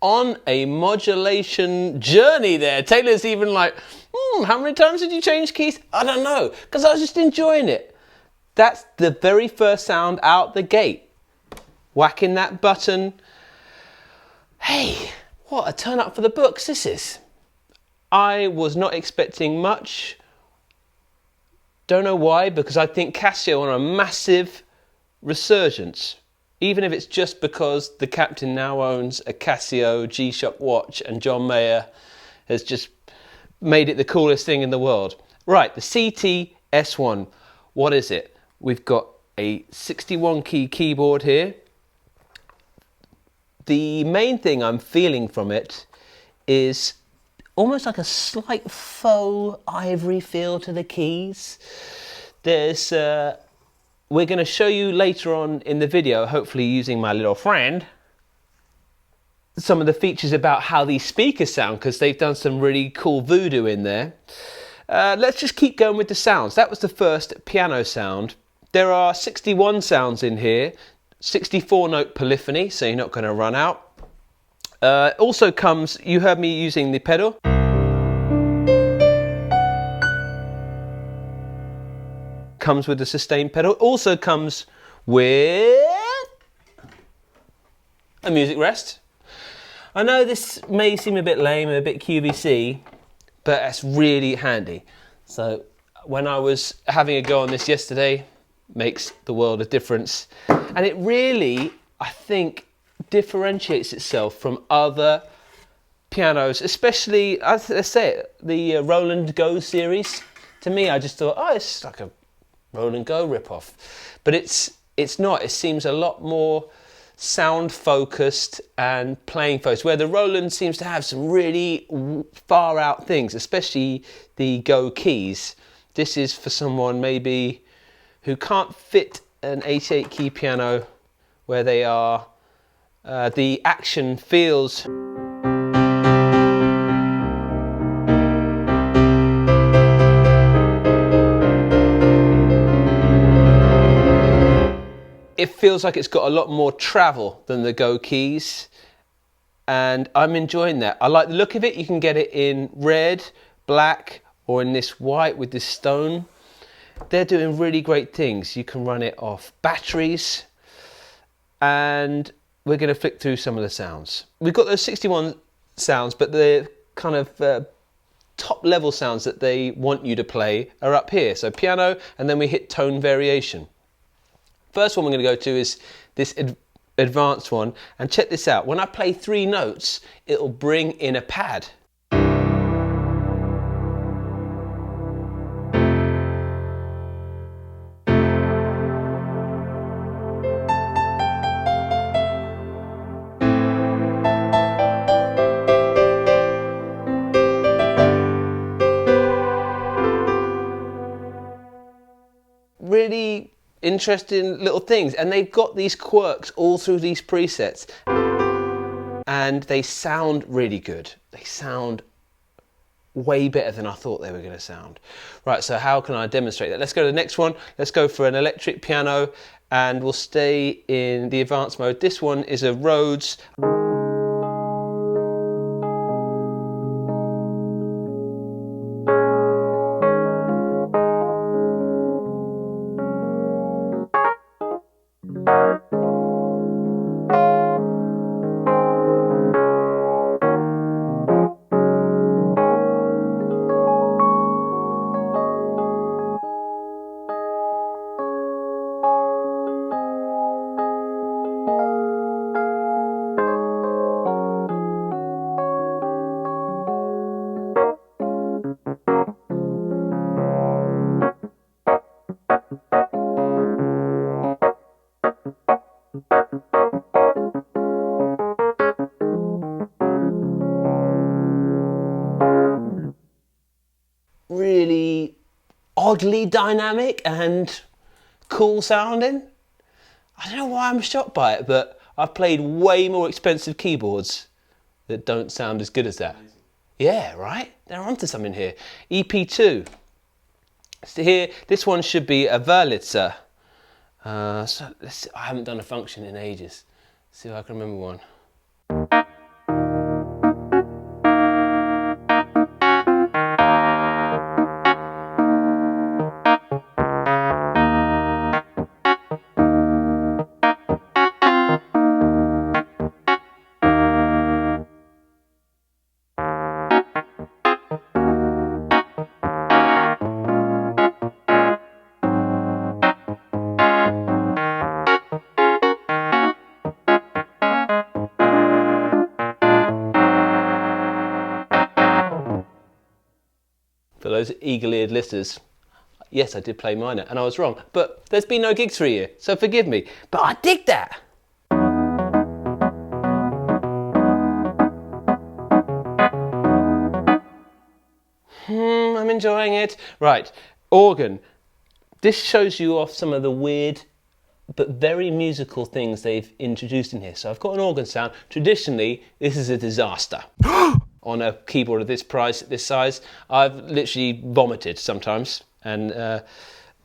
on a modulation journey there. Taylor's even like, how many times did you change keys? I don't know, because I was just enjoying it. That's the very first sound out the gate. Whacking that button. Hey, what a turn up for the books this is. I was not expecting much. Don't know why, because I think Casio on a massive resurgence. Even if it's just because the captain now owns a Casio G-Shock watch and John Mayer has just made it the coolest thing in the world. Right, the CT-S1. What is it? We've got a 61 key keyboard here. The main thing I'm feeling from it is almost like a slight faux ivory feel to the keys. There's, we're going to show you later on in the video, hopefully using my little friend, some of the features about how these speakers sound, because they've done some really cool voodoo in there. Let's just keep going with the sounds. That was the first piano sound. There are 61 sounds in here, 64 note polyphony, so you're not going to run out. Also comes, you heard me using the pedal. Comes with the sustain pedal. Also comes with a music rest. I know this may seem a bit lame, a bit QVC, but that's really handy. So when I was having a go on this yesterday, makes the world of difference. And it really, I think, differentiates itself from other pianos, especially, let's say it, the Roland Go series. To me, I just thought, oh, it's like a Roland Go ripoff. But it's not. It seems a lot more sound focused and playing focused, where the Roland seems to have some really far out things, especially the Go keys. This is for someone maybe who can't fit an 88 key piano where they are, the action feels it feels like it's got a lot more travel than the Go keys, and I'm enjoying that. I like the look of it. You can get it in red, black, or in this white with this stone. They're doing really great things. You can run it off batteries, and we're going to flick through some of the sounds. We've got those 61 sounds, but the kind of top level sounds that they want you to play are up here. So piano, and then we hit tone variation. First one we're going to go to is this advanced one, and check this out. When I play 3 notes, it'll bring in a pad. Really interesting little things, and they've got these quirks all through these presets, and they sound really good. They sound way better than I thought they were going to sound. Right, so how can I demonstrate that? Let's go to the next one. Let's go for an electric piano, and we'll stay in the advanced mode. This one is a Rhodes. Really oddly dynamic and cool sounding. I don't know why I'm shocked by it, but I've played way more expensive keyboards that don't sound as good as that. Amazing. Yeah, right? They're onto something here. EP2. So here, this one should be a Wurlitzer. So let's see, I haven't done a function in ages. Let's see if I can remember one. those eagle-eared listeners, yes, I did play minor, and I was wrong. But there's been no gigs for a year, so forgive me. But I dig that. I'm enjoying it. Right, organ. This shows you off some of the weird but very musical things they've introduced in here. So I've got an organ sound. Traditionally, this is a disaster. On a keyboard of this price, this size, I've literally vomited sometimes, and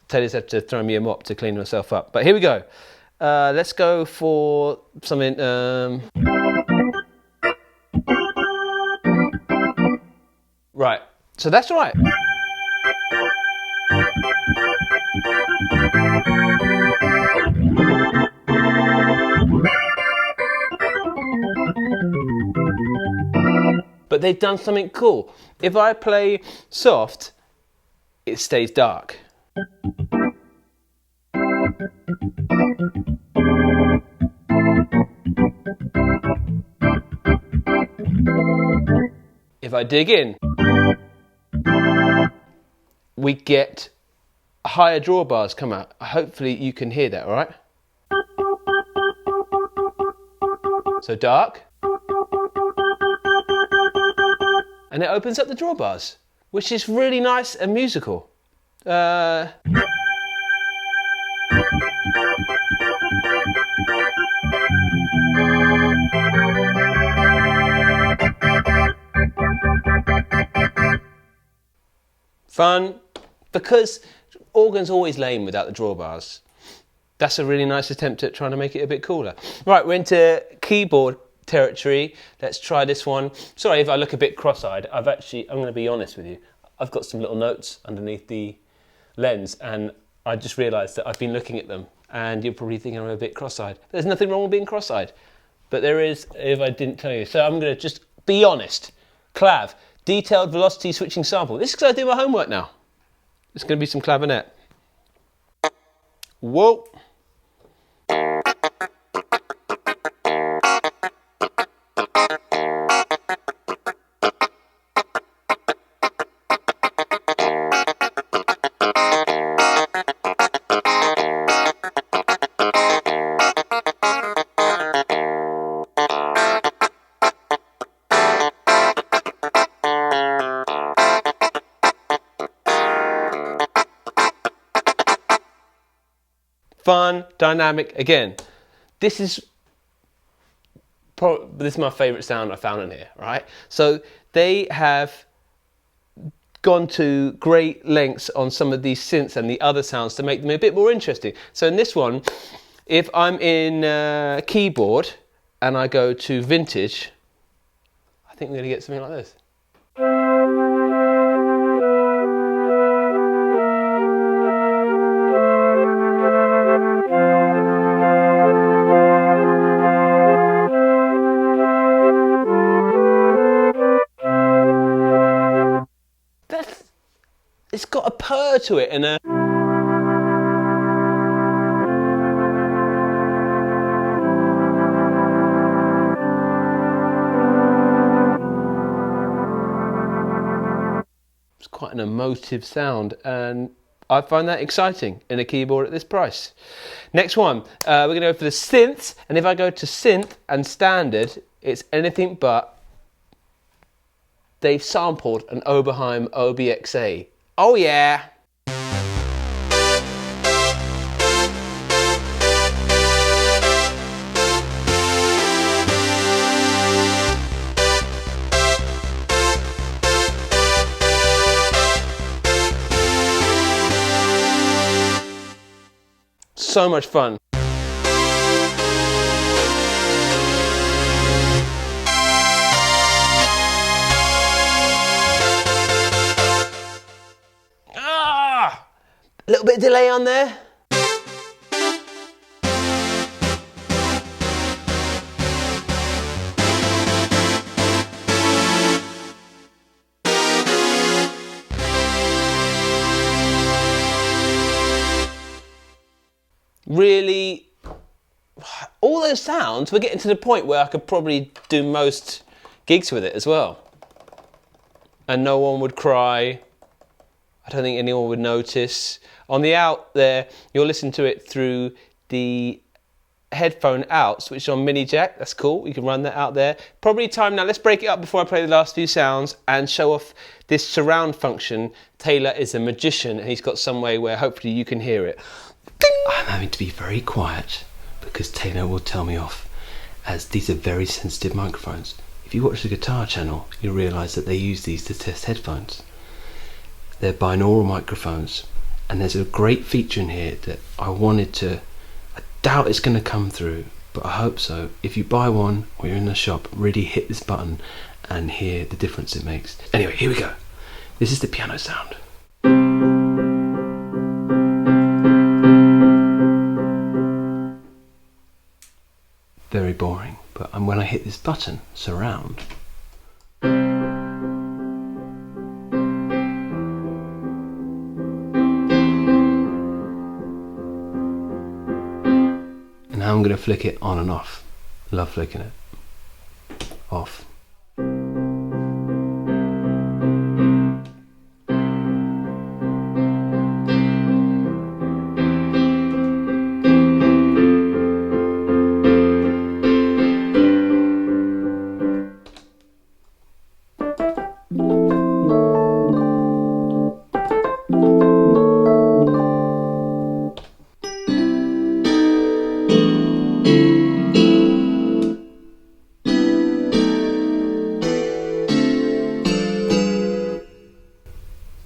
Teddy's had to throw me a mop to clean myself up. But here we go. Let's go for something. Right, so that's right. But they've done something cool. If I play soft, it stays dark. If I dig in, we get higher drawbars come out. Hopefully you can hear that, all right? So dark. And it opens up the drawbars, which is really nice and musical. Fun, because organ's always lame without the drawbars. That's a really nice attempt at trying to make it a bit cooler. Right, we're into keyboard territory. Let's try this one. Sorry if I look a bit cross-eyed. I'm going to be honest with you. I've got some little notes underneath the lens, and I just realised that I've been looking at them, and you're probably thinking I'm a bit cross-eyed. There's nothing wrong with being cross-eyed, but there is if I didn't tell you. So I'm going to just be honest. Clav, detailed velocity switching sample. This is because I do my homework now. It's going to be some clavinet. Whoa. Fun, dynamic. Again, this is my favourite sound I found in here, right? So they have gone to great lengths on some of these synths and the other sounds to make them a bit more interesting. So in this one, if I'm in keyboard and I go to vintage, I think we're going to get something like this. It's got a purr to it and a... It's quite an emotive sound, and I find that exciting in a keyboard at this price. Next one, we're going to go for the synths, and if I go to synth and standard, it's anything but. They've sampled an Oberheim OBXA. Oh yeah! So much fun. A little bit of delay on there. Really, all those sounds, we're getting to the point where I could probably do most gigs with it as well. And no one would cry. I don't think anyone would notice. On the out there, you'll listen to it through the headphone outs, which is on mini jack. That's cool, you can run that out there. Probably time now, let's break it up before I play the last few sounds and show off this surround function. Taylor is a magician and he's got some way where hopefully you can hear it. I'm having to be very quiet because Taylor will tell me off, as these are very sensitive microphones. If you watch the guitar channel, you'll realise that they use these to test headphones. They're binaural microphones, and there's a great feature in here that I doubt it's going to come through, but I hope so. If you buy one or you're in the shop, really hit this button and hear the difference it makes. Anyway, here we go. This is the piano sound. Very boring, but when I hit this button, surround, and now I'm going to flick it on and off. Love flicking it off.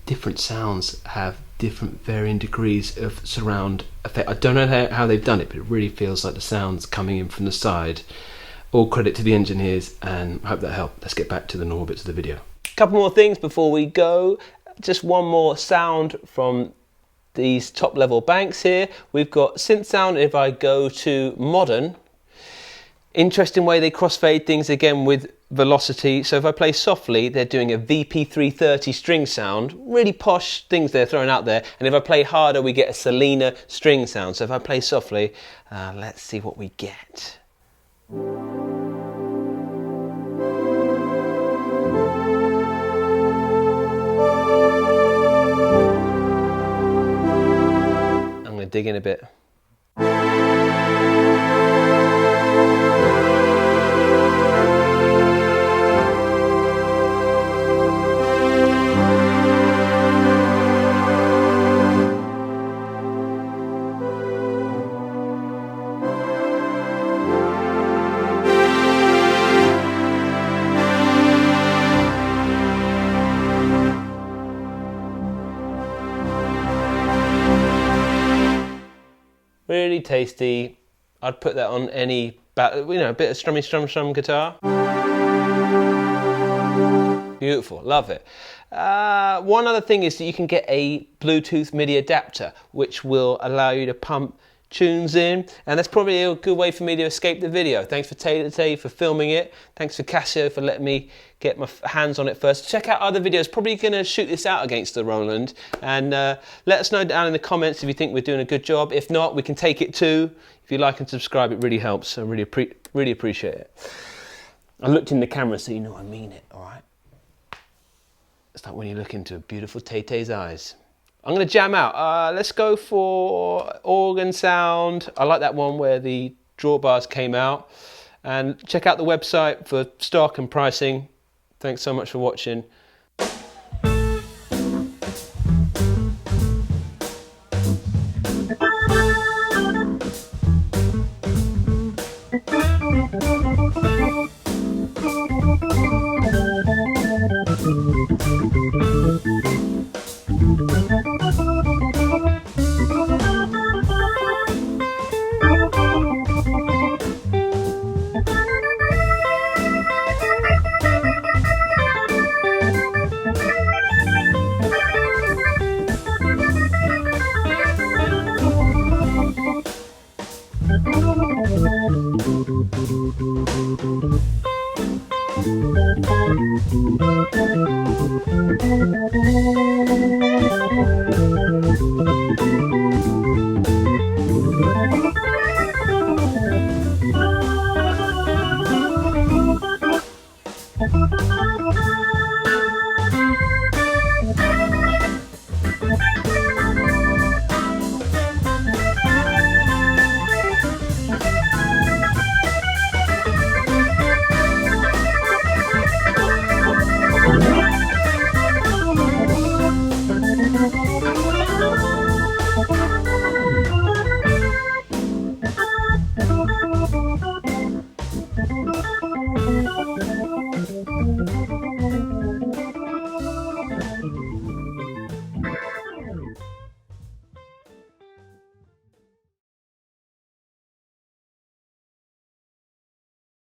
Different sounds have different varying degrees of surround effect. I don't know how they've done it, but it really feels like the sounds coming in from the side. All credit to the engineers, and I hope that helped. Let's get back to the normal bits of the video. A couple more things before we go. Just one more sound from these top level banks here. We've got synth sound. If I go to modern, interesting way they crossfade things again with velocity. So if I play softly, they're doing a VP330 string sound, really posh things they're throwing out there. And if I play harder, we get a Selena string sound. So if I play softly, let's see what we get. I'm going to dig in a bit. Really tasty. I'd put that on any, a bit of strummy strum guitar. Beautiful, love it. One other thing is that you can get a Bluetooth MIDI adapter, which will allow you to pump tunes in, and that's probably a good way for me to escape the video. Thanks for Taylor today for filming it. Thanks for Casio for letting me get my hands on it first. Check out other videos. Probably going to shoot this out against the Roland, and let us know down in the comments if you think we're doing a good job. If not, we can take it too. If you like and subscribe, it really helps. I really appreciate it. I looked in the camera so you know I mean it, all right? It's like when you look into a beautiful Tay-Tay's eyes. I'm going to jam out. Let's go for organ sound. I like that one where the drawbars came out. And check out the website for stock and pricing. Thanks so much for watching.